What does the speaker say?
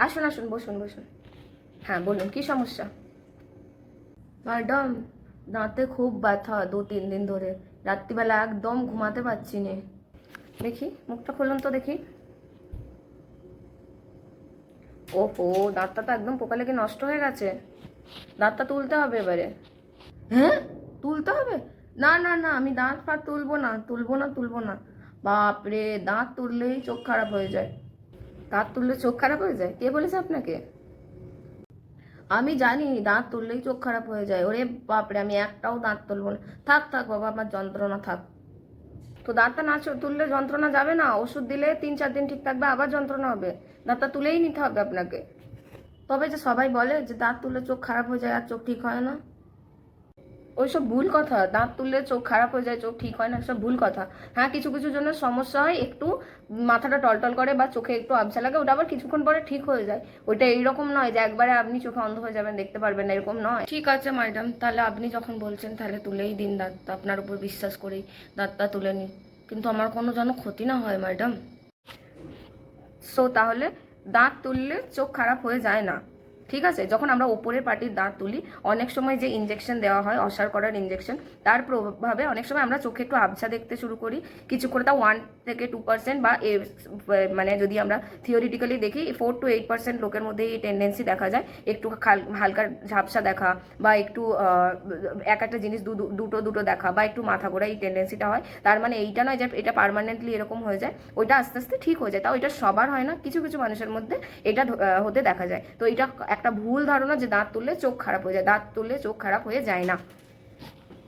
আসুন আসুন, বসুন বসুন। হ্যাঁ বলুন, কি সমস্যা? ম্যাডাম, দাঁতে খুব ব্যথা 2-3 দিন ধরে। রাত্রিবেলা একদম ঘুমাতে পারছি না। দেখি মুখটা খুলুন তো দেখি। ওহো, দাঁতটা তো একদম পোকা লেগে নষ্ট হয়ে গেছে। দাঁতটা তুলতে হবে এবারে। হ্যাঁ, তুলতে হবে? না না না, আমি দাঁত ফাত তুলবো না, তুলবো না, তুলবো না। বাপরে, দাঁত তুললেই চোখ খারাপ হয়ে যায়। দাঁত তুললে চোখ খারাপ হয়ে যায়? কে বলেছে আপনাকে? আমি জানি দাঁত তুললেই চোখ খারাপ হয়ে যায়। ওরে বাপরে, আমি একটাও দাঁত তুলবো না। থাক থাক বাবা, আমার যন্ত্রণা থাক। তো দাঁতটা না তুললে যন্ত্রণা যাবে না? ওষুধ দিলে 3-4 দিন ঠিক থাকবে, আবার যন্ত্রণা হবে। দাঁতটা তুলেই নিতে হবে আপনাকে। তবে যে সবাই বলে যে দাঁত তুললে চোখ খারাপ হয়ে যায় আর চোখ ঠিক হয় না, ওইসব ভুল কথা। দাঁত তুললে চোখ খারাপ হয়ে যায়, চোখ ঠিক হয় না, সব ভুল কথা। হ্যাঁ, কিছু কিছু জন্য সমস্যা হয়, একটু মাথাটা টলটল করে বা চোখে একটু আবছা লাগে, ওটা আবার কিছুক্ষণ পরে ঠিক হয়ে যায়। ওইটা এইরকম নয় যে একবারে আপনি চোখে অন্ধ হয়ে যাবেন, দেখতে পারবেন না, এরকম নয়। ঠিক আছে ম্যাডাম, তাহলে আপনি যখন বলছেন তাহলে তুলেই দিন দাঁত, আপনার উপর বিশ্বাস করেই দাঁতটা তুলে নিন। কিন্তু আমার কোনো যেন ক্ষতি না হয় ম্যাডাম। সো তাহলে দাঁত তুললে চোখ খারাপ হয়ে যায় না, ঠিক আছে? যখন আমরা ওপরের পাটির দাঁত তুলি, অনেক সময় যে ইনজেকশন দেওয়া হয়, অসার করার ইনজেকশন, তার প্রভাবে অনেক সময় আমরা চোখে একটু আবছা দেখতে শুরু করি। কিছু করে তা 1-2% বা মানে যদি আমরা থিওরিটিক্যালি দেখি 4-8% লোকের মধ্যে এই টেন্ডেন্সি দেখা যায়, একটু হালকা ঝাপসা দেখা, বা একটু এক একটা জিনিস দুটো দুটো দেখা, বা একটু মাথা ঘোরা, এই টেন্ডেন্সিটা হয়। তার মানে এইটা নয় যে এটা পার্মানেন্টলি এরকম হয়ে যায়, ওইটা আস্তে আস্তে ঠিক হয়ে যায়। তাও এটা সবার হয় না, কিছু কিছু মানুষের মধ্যে এটা হতে দেখা যায়। তো এটা একটা ভুল ধারণা যে দাঁত তুললে চোখ খারাপ হয়ে যায়। দাঁত তুললে চোখ খারাপ হয়ে যায় না।